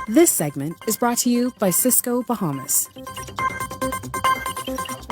This segment is brought to you by Sysco Bahamas.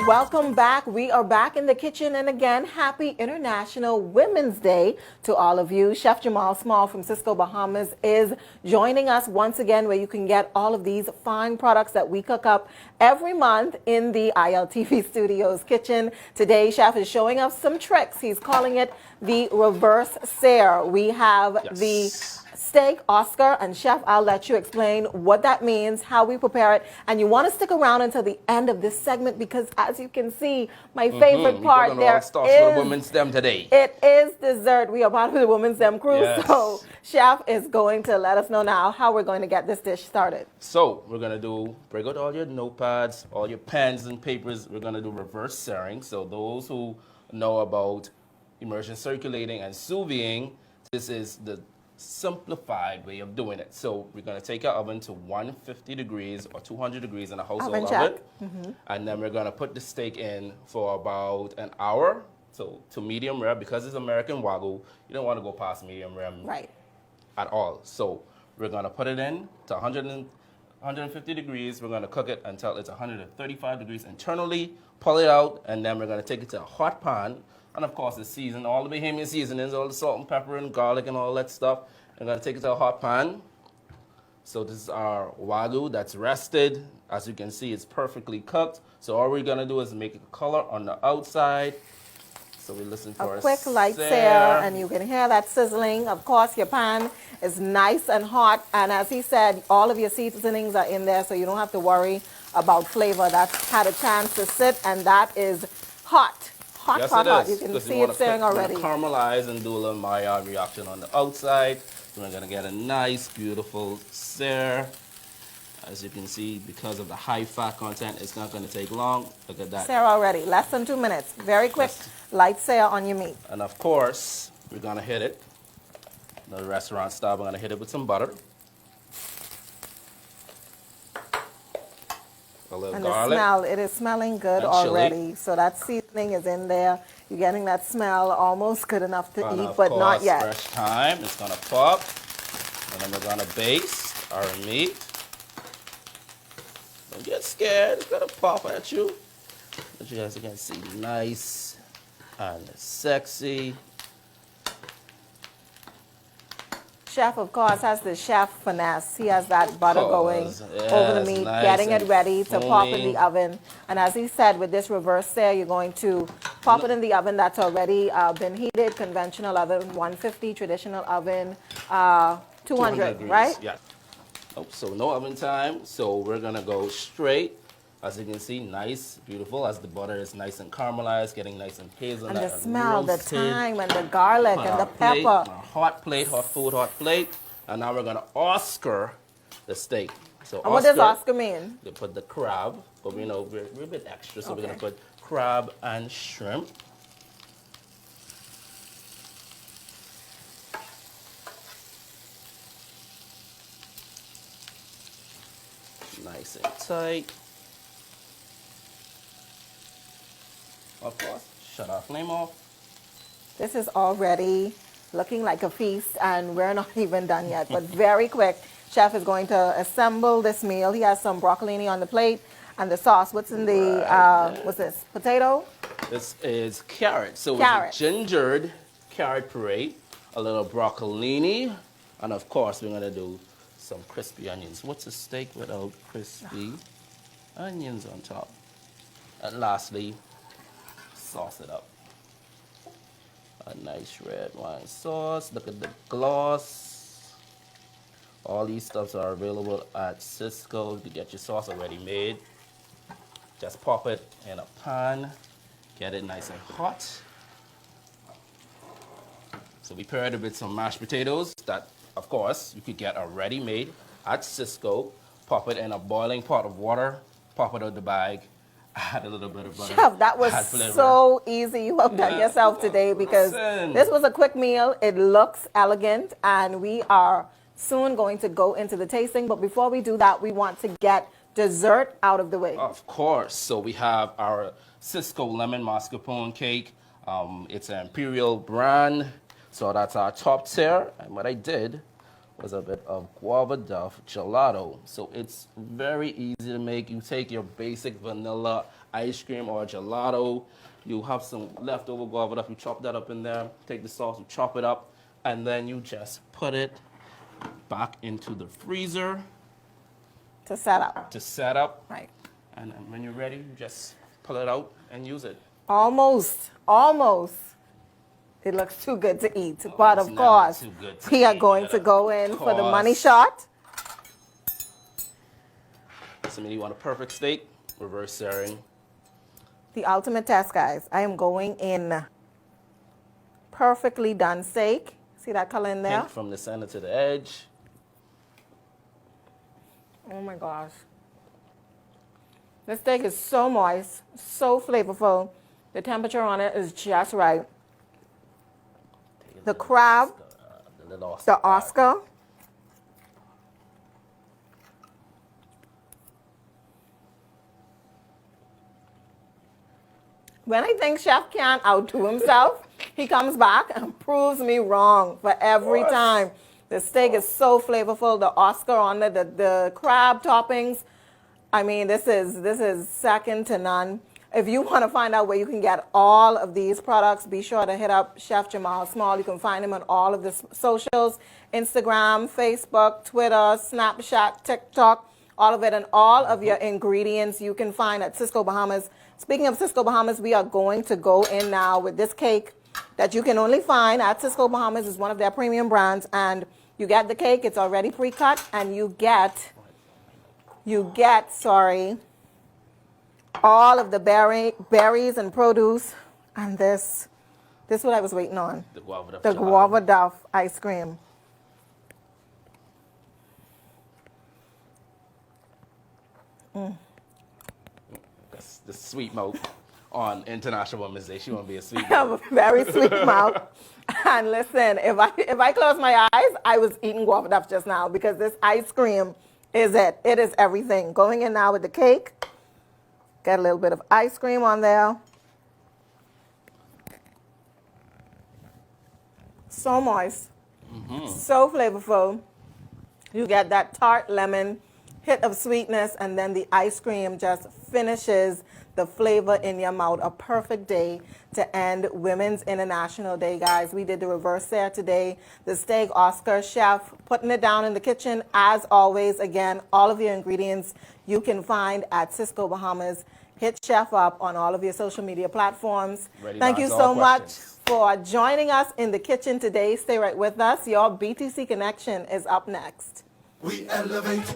Welcome back. We are back in the kitchen, and again, happy International Women's Day to all of you. Chef Jamal Small from Sysco Bahamas is joining us once again, where you can get all of these fine products that we cook up every month in the ILTV Studios kitchen. Today, Chef is showing us some tricks. He's calling it the Reverse Sear. We have the steak, Oscar, and Chef, I'll let you explain what that means, how we prepare it, and you want to stick around until the end of this segment because, as you can see, my favorite part there is the Women's Dem today. It is dessert. We are part of the Women's Dem crew, so Chef is going to let us know now how we're going to get this dish started. So we're going to break out all your notepads, all your pens and papers. We're going to do reverse searing. So those who know about immersion circulating and sous videing, this is the simplified way of doing it. So we're going to take our oven to 150 degrees or 200 degrees in a household oven. And then we're going to put the steak in for about an hour. So to medium rare, because it's American Wagyu, you don't want to go past medium rare at all. So we're going to put it in to 150 degrees. We're going to cook it until it's 135 degrees internally, pull it out, and then we're going to take it to a hot pan. And of course, it's seasoned, all the Bahamian seasonings, all the salt and pepper and garlic and all that stuff. We're going to take it to a hot pan. So this is our Wagyu that's rested. As you can see, it's perfectly cooked. So all we're going to do is make a color on the outside. So we listen for a quick light sear, and you can hear that sizzling. Of course, your pan is nice and hot. And as he said, all of your seasonings are in there, so you don't have to worry about flavor. That's had a chance to sit, and that is hot. Hot. You can see it searing already. Caramelize and do a little Maillard reaction on the outside. So we're going to get a nice, beautiful sear. As you can see, because of the high fat content, it's not going to take long. Look at that. Sear already. Less than 2 minutes. Very quick, light sear on your meat. And of course, we're going to hit it. The restaurant style, we're going to hit it with some butter. A little garlic. The smell, it is smelling good already. So that seasoning is in there. You're getting that smell almost good enough to eat, but not yet. Fresh thyme. It's going to pop. And then we're going to baste our meat. Don't get scared. It's going to pop at you. But you guys can see nice and sexy. Chef, of course, has the chef finesse. He has that butter going over the meat, getting it ready to pop in the oven. And as he said, with this reverse sear, you're going to pop it in the oven that's already been heated, conventional oven, 150, traditional oven, 200 degrees, right? Yeah. Oh, so no oven time. So we're going to go straight. As you can see, nice, beautiful, as the butter is nice and caramelized, getting nice and hazelnut. And the smell, the thyme, and the garlic, and the pepper. Hot plate, hot food, hot plate. And now we're going to Oscar the steak. So and what does Oscar mean? They put the crab, but we know we're a bit extra, so we're going to put crab and shrimp. Nice and tight. Of course, shut our flame off. This is already looking like a feast, and we're not even done yet, but very quick. Chef is going to assemble this meal. He has some broccolini on the plate and the sauce. What's in the, what's this, potato? This is carrot. So it's a gingered carrot puree, a little broccolini, and of course we're going to do some crispy onions. What's a steak without crispy onions on top? And lastly, sauce it up. A nice red wine sauce. Look at the gloss. All these stuffs are available at Sysco to get your sauce already made. Just pop it in a pan. Get it nice and hot. So we paired it with some mashed potatoes that, of course, you could get already made at Sysco. Pop it in a boiling pot of water. Pop it out the bag. Add a little bit of butter. Chef, that was so easy. You have done yourself today because this was a quick meal. It looks elegant, and we are soon going to go into the tasting. But before we do that, we want to get dessert out of the way. Of course. So we have our Sysco Lemon Marscapone Cake. It's an Imperial brand. So that's our top tier. And what I did was a bit of guava duff gelato. So it's very easy to make. You take your basic vanilla ice cream or gelato. You have some leftover guava duff. You chop that up in there. Take the sauce, you chop it up, and then you just put it back into the freezer To set up. to set up. Right. And then when you're ready, you just pull it out and use it. Almost. It looks too good to eat. But it's of never course, too good to we are eat, going but to of go in for the money course. shot. So maybe you want a perfect steak, reverse searing. The ultimate test, guys. I am going in perfectly done steak. See that color in there? Pink from the center to the edge. Oh my gosh. This steak is so moist, so flavorful. The temperature on it is just right. The crab, the Oscar. When I think Chef can't outdo himself, he comes back and proves me wrong for every time. The steak is so flavorful. The Oscar on the crab toppings. I mean, this is second to none. If you want to find out where you can get all of these products, be sure to hit up Chef Jamal Small. You can find him on all of the socials, Instagram, Facebook, Twitter, Snapchat, TikTok, all of it, and all of your ingredients you can find at Sysco Bahamas. Speaking of Sysco Bahamas, we are going to go in now with this cake that you can only find at Sysco Bahamas. Is one of their premium brands, and you get the cake, it's already pre-cut, and you get all of the berries and produce, and this is what I was waiting on. The guava duff. The guava duff ice cream. That's the sweet mouth on International Women's Day. She won't be a sweet I have mouth. a very sweet mouth. And listen, if I close my eyes, I was eating guava duff just now because this ice cream is it. It is everything. Going in now with the cake. Got a little bit of ice cream on there. So moist. So flavorful. You get that tart lemon hit of sweetness, and then the ice cream just finishes the flavor in your mouth. A perfect day to end Women's International Day, guys. We did the reverse sear today. The steak, Oscar, chef, putting it down in the kitchen. As always, again, all of your ingredients you can find at Sysco Bahamas. Hit Chef up on all of your social media platforms. Ready to Thank you answer so all much questions. for joining us in the kitchen today. Stay right with us. Your BTC Connection is up next. We elevate.